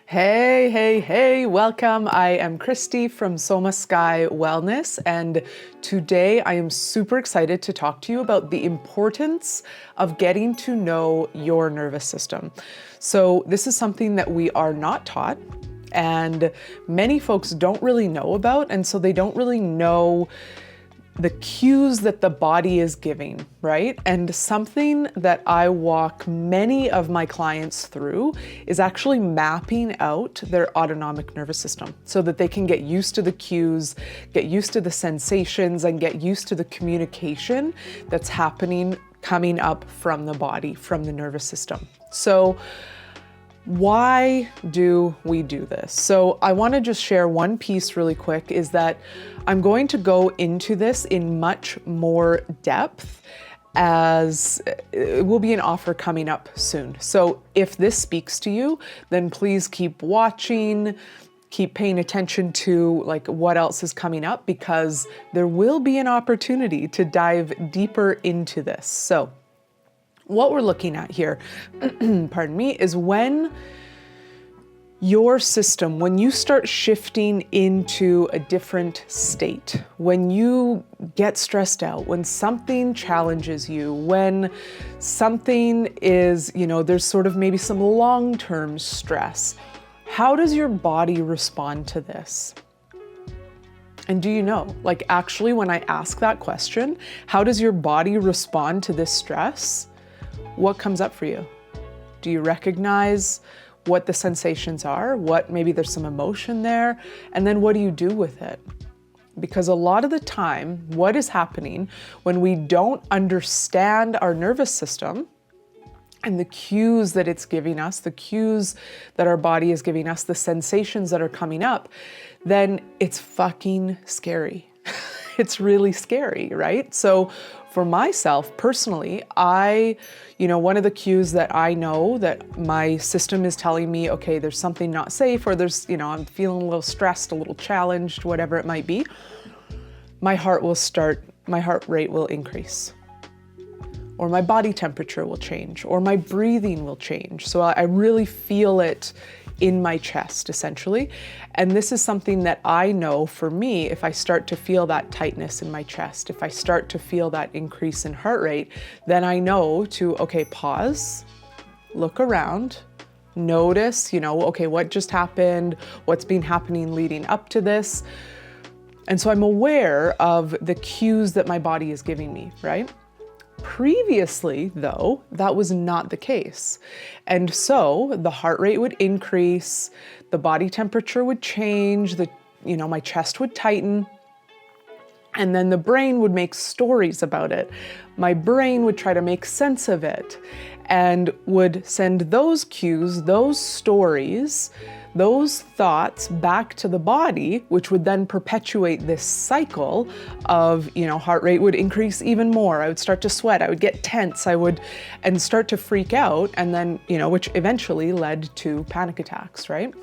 Hey, welcome. I am Christy from Soma Sky Wellness, and today I am super excited to talk to you about the importance of getting to know your nervous system. So this is something that we are not taught, and many folks don't really know about, and so they don't really know the cues that the body is giving, right? And something that I walk many of my clients through is actually mapping out their autonomic nervous system so that they can get used to the cues, get used to the sensations, and get used to the communication that's happening, coming up from the body, from the nervous system. So why do we do this? So I want to just share one piece really quick, is that I'm going to go into this in much more depth, as it will be an offer coming up soon. So if this speaks to you, then please keep watching, keep paying attention to like what else is coming up, because there will be an opportunity to dive deeper into this. So what we're looking at here, pardon me, is when your system, when you start shifting into a different state, when you get stressed out, when something challenges you, when something is, there's sort of maybe some long-term stress, how does your body respond to this? And do you know, like actually when I ask that question, how does your body respond to this stress? What comes up for you? Do you recognize what the sensations are? What, maybe there's some emotion there, and then what do you do with it? Because a lot of the time, what is happening when we don't understand our nervous system and the cues that it's giving us, the cues that our body is giving us, the sensations that are coming up, then it's fucking scary. It's really scary, right? So for myself personally, one of the cues that I know that my system is telling me, okay, there's something not safe, or there's, I'm feeling a little stressed, a little challenged, whatever it might be, my heart rate will increase, or my body temperature will change, or my breathing will change. So I really feel it in my chest, essentially. And this is something that I know for me, if I start to feel that tightness in my chest, if I start to feel that increase in heart rate, then I know to, okay, pause, look around, notice, okay, what just happened? What's been happening leading up to this? And so I'm aware of the cues that my body is giving me, right? Previously, though, that was not the case. And so the heart rate would increase, the body temperature would change, my chest would tighten, and then the brain would make stories about it. My brain would try to make sense of it and would send those cues, those stories, those thoughts back to the body, which would then perpetuate this cycle of, heart rate would increase even more. I would start to sweat, I would get tense, and start to freak out, and then, which eventually led to panic attacks, right?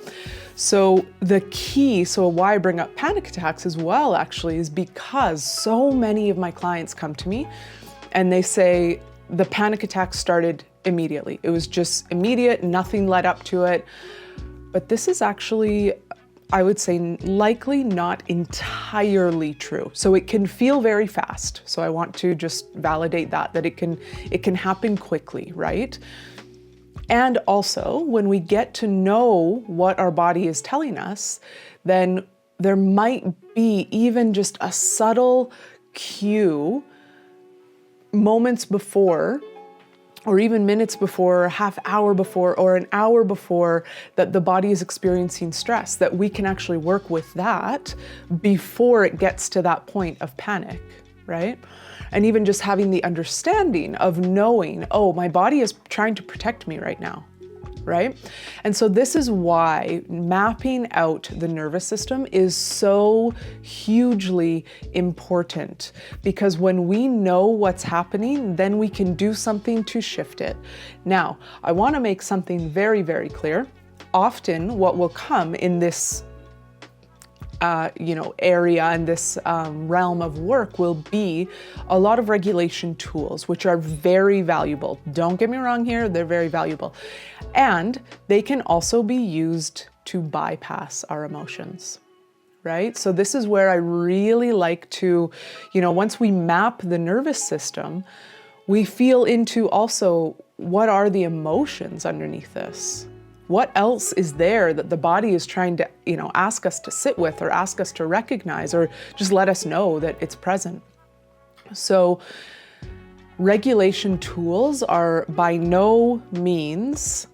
So why I bring up panic attacks as well, actually, is because so many of my clients come to me and they say the panic attack started immediately. It was just immediate, nothing led up to it. But this is actually, I would say, likely not entirely true. So it can feel very fast. So I want to just validate that it can happen quickly, right? And also, when we get to know what our body is telling us, then there might be even just a subtle cue moments before, or even minutes before, half hour before, or an hour before, that the body is experiencing stress, that we can actually work with that before it gets to that point of panic, right? And even just having the understanding of knowing, oh, my body is trying to protect me right now, right? And so this is why mapping out the nervous system is so hugely important, because when we know what's happening, then we can do something to shift it. Now, I want to make something very, very clear. Often what will come in this area and this realm of work will be a lot of regulation tools, which are very valuable. Don't get me wrong here, they're very valuable. And they can also be used to bypass our emotions, right? So this is where I really like to, once we map the nervous system, we feel into also what are the emotions underneath this? What else is there that the body is trying to, ask us to sit with or ask us to recognize or just let us know that it's present? So regulation tools are by no means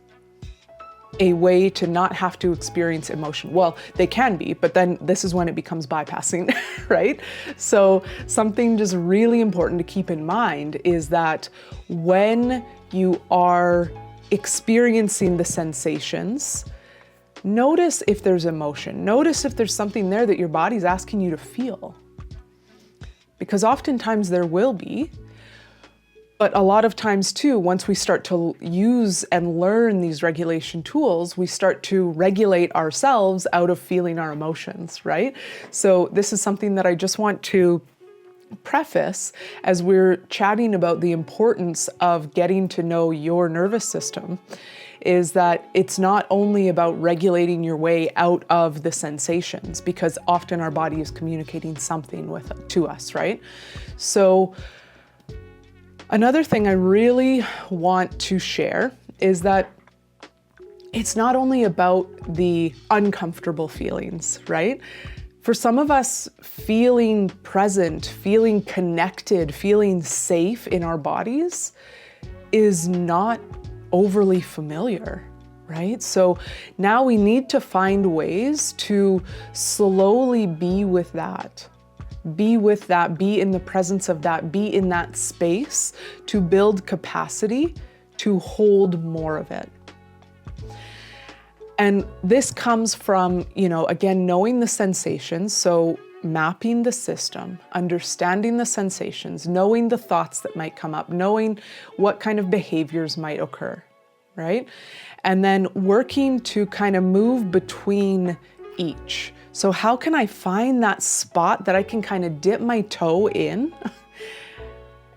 a way to not have to experience emotion. Well, they can be, but then this is when it becomes bypassing, right? So something just really important to keep in mind is that when you are experiencing the sensations, notice if there's emotion. Notice if there's something there that your body's asking you to feel. Because oftentimes there will be, but a lot of times too, once we start to use and learn these regulation tools, we start to regulate ourselves out of feeling our emotions, right? So this is something that I just want to preface as we're chatting about the importance of getting to know your nervous system, is that it's not only about regulating your way out of the sensations, because often our body is communicating something to us, right? So another thing I really want to share is that it's not only about the uncomfortable feelings, right? For some of us, feeling present, feeling connected, feeling safe in our bodies is not overly familiar, right? So now we need to find ways to slowly be with that. Be with that, be in the presence of that, be in that space to build capacity to hold more of it. And this comes from, again, knowing the sensations. So mapping the system, understanding the sensations, knowing the thoughts that might come up, knowing what kind of behaviors might occur, right? And then working to kind of move between each. So how can I find that spot that I can kind of dip my toe in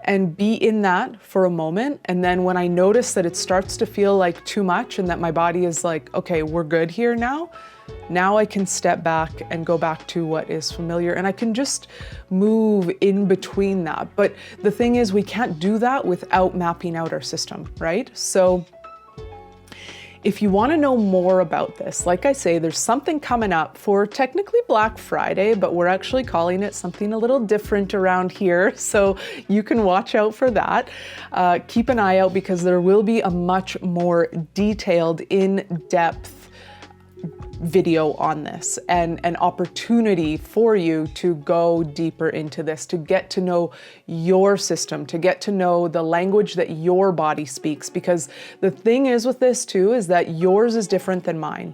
and be in that for a moment? And then when I notice that it starts to feel like too much and that my body is like, okay, we're good here now I can step back and go back to what is familiar, and I can just move in between that. But the thing is, we can't do that without mapping out our system, right? So if you want to know more about this, like I say, there's something coming up for technically Black Friday, but we're actually calling it something a little different around here. So you can watch out for that. Keep an eye out because there will be a much more detailed, in-depth video on this and an opportunity for you to go deeper into this, to get to know your system, to get to know the language that your body speaks. Because the thing is with this too, is that yours is different than mine.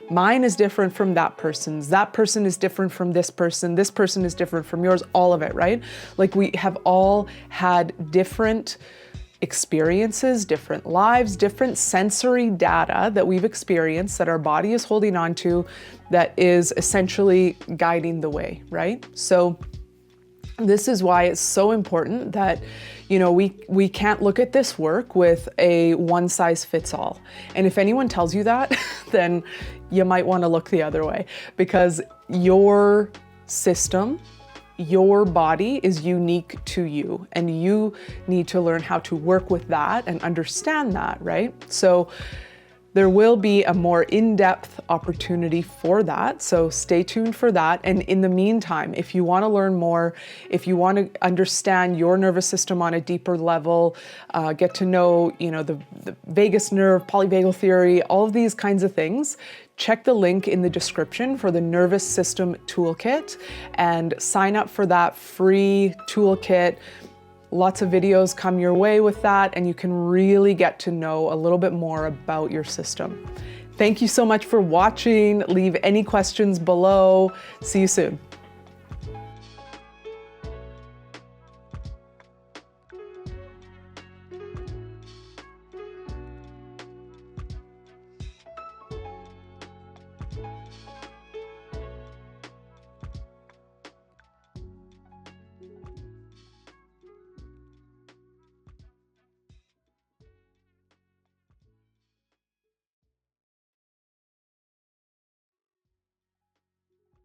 Mine is different from that person's. That person is different from this person. This person is different from yours, all of it, right? Like we have all had different experiences, different lives, different sensory data that we've experienced that our body is holding on to that is essentially guiding the way, right? So this is why it's so important that, we can't look at this work with a one size fits all. And if anyone tells you that, then you might want to look the other way, because your system, your body is unique to you, and you need to learn how to work with that and understand that, right? So there will be a more in-depth opportunity for that. So stay tuned for that. And in the meantime, if you want to learn more, if you want to understand your nervous system on a deeper level, get to know, the vagus nerve, polyvagal theory, all of these kinds of things, check the link in the description for the Nervous System Toolkit and sign up for that free toolkit. Lots of videos come your way with that, and you can really get to know a little bit more about your system. Thank you so much for watching. Leave any questions below. See you soon.